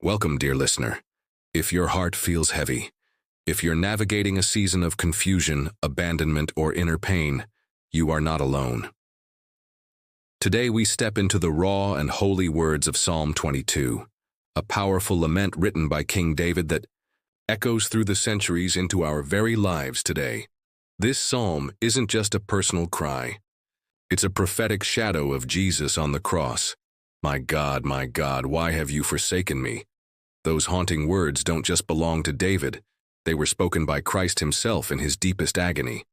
Welcome, dear listener. If your heart feels heavy, if you're navigating a season of confusion, abandonment, or inner pain, you are not alone. Today we step into the raw and holy words of Psalm 22, a powerful lament written by King David that echoes through the centuries into our very lives today. This psalm isn't just a personal cry. It's a prophetic shadow of Jesus on the cross. My God, why have you forsaken me? Those haunting words don't just belong to David. They were spoken by Christ himself in his deepest agony.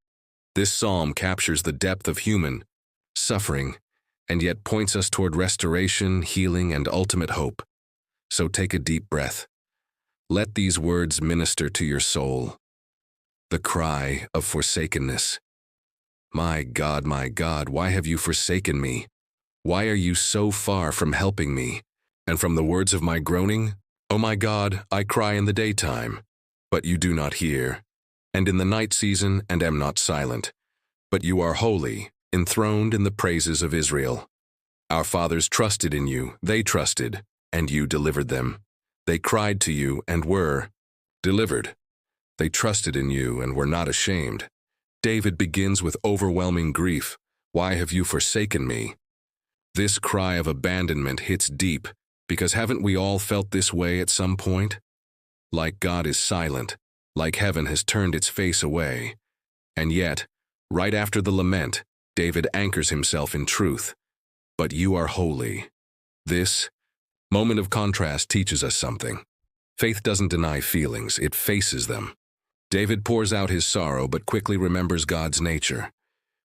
This psalm captures the depth of human suffering and yet points us toward restoration, healing, and ultimate hope. So take a deep breath. Let these words minister to your soul. The cry of forsakenness. My God, why have you forsaken me? Why are you so far from helping me? And from the words of my groaning, O my God, I cry in the daytime, but you do not hear, and in the night season, and am not silent. But you are holy, enthroned in the praises of Israel. Our fathers trusted in you, they trusted, and you delivered them. They cried to you and were delivered. They trusted in you and were not ashamed. David begins with overwhelming grief. Why have you forsaken me? This cry of abandonment hits deep, because haven't we all felt this way at some point? Like God is silent, like heaven has turned its face away. And yet, right after the lament, David anchors himself in truth. But you are holy. This moment of contrast teaches us something. Faith doesn't deny feelings, it faces them. David pours out his sorrow but quickly remembers God's nature.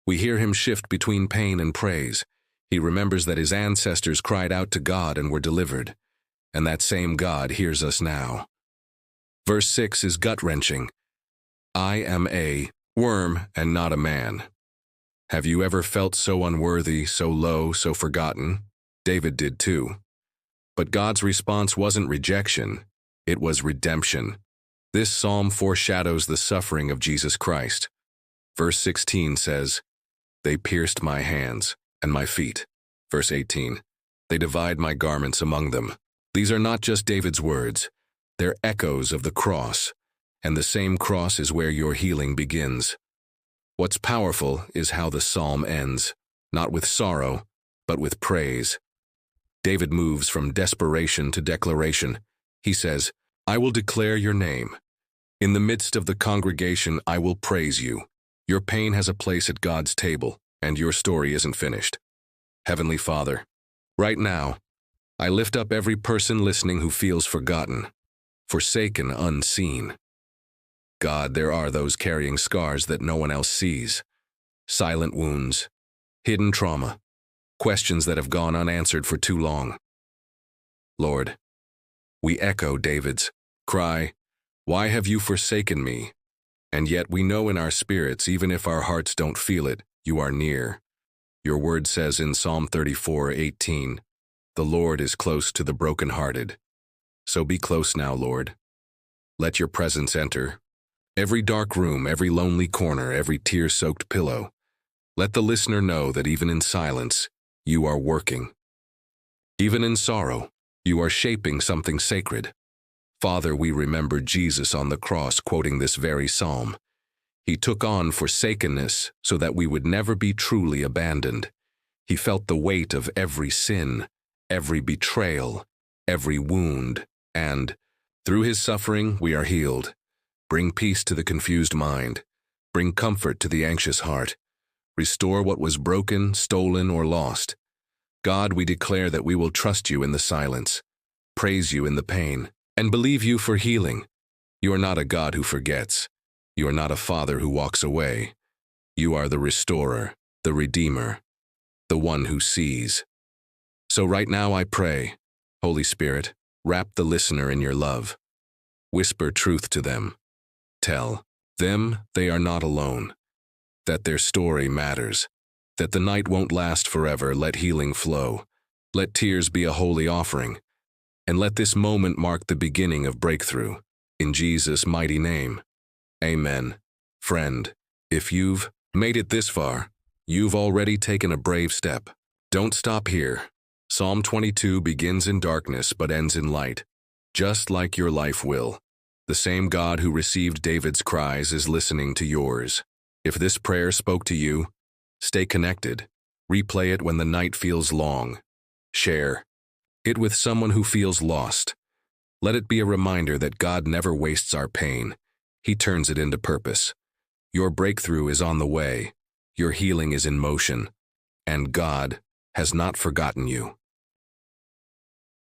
We hear him shift between pain and praise. He remembers that his ancestors cried out to God and were delivered, and that same God hears us now. Verse 6 is gut-wrenching. I am a worm and not a man. Have you ever felt so unworthy, so low, so forgotten? David did too. But God's response wasn't rejection, it was redemption. This psalm foreshadows the suffering of Jesus Christ. Verse 16 says, They pierced my hands and my feet. Verse 18, They divide my garments among them. These are not just David's words. They're echoes of the cross, and the same cross is where your healing begins. What's powerful is how the psalm ends, not with sorrow, but with praise. David moves from desperation to declaration. He says, I will declare your name. In the midst of the congregation, I will praise you. Your pain has a place at God's table, and your story isn't finished. Heavenly Father, right now, I lift up every person listening who feels forgotten, forsaken, unseen. God, there are those carrying scars that no one else sees, silent wounds, hidden trauma, questions that have gone unanswered for too long. Lord, we echo David's cry, Why have you forsaken me? And yet we know in our spirits, even if our hearts don't feel it, you are near. Your word says in Psalm 34:18, The Lord is close to the brokenhearted. So be close now, Lord. Let your presence enter. Every dark room, every lonely corner, every tear-soaked pillow. Let the listener know that even in silence, you are working. Even in sorrow, you are shaping something sacred. Father, we remember Jesus on the cross quoting this very psalm. He took on forsakenness so that we would never be truly abandoned. He felt the weight of every sin, every betrayal, every wound, and through his suffering we are healed. Bring peace to the confused mind. Bring comfort to the anxious heart. Restore what was broken, stolen, or lost. God, we declare that we will trust you in the silence, praise you in the pain, and believe you for healing. You are not a God who forgets. You are not a father who walks away. You are the restorer, the redeemer, the one who sees. So right now I pray, Holy Spirit, wrap the listener in your love. Whisper truth to them. Tell them they are not alone, that their story matters, that the night won't last forever. Let healing flow. Let tears be a holy offering, and let this moment mark the beginning of breakthrough. In Jesus' mighty name. Amen. Friend, if you've made it this far, you've already taken a brave step. Don't stop here. Psalm 22 begins in darkness but ends in light. just like your life will. The same God who received David's cries is listening to yours. If this prayer spoke to you, stay connected. Replay it when the night feels long. Share it with someone who feels lost. Let it be a reminder that God never wastes our pain. He turns it into purpose. Your breakthrough is on the way. Your healing is in motion. And God has not forgotten you.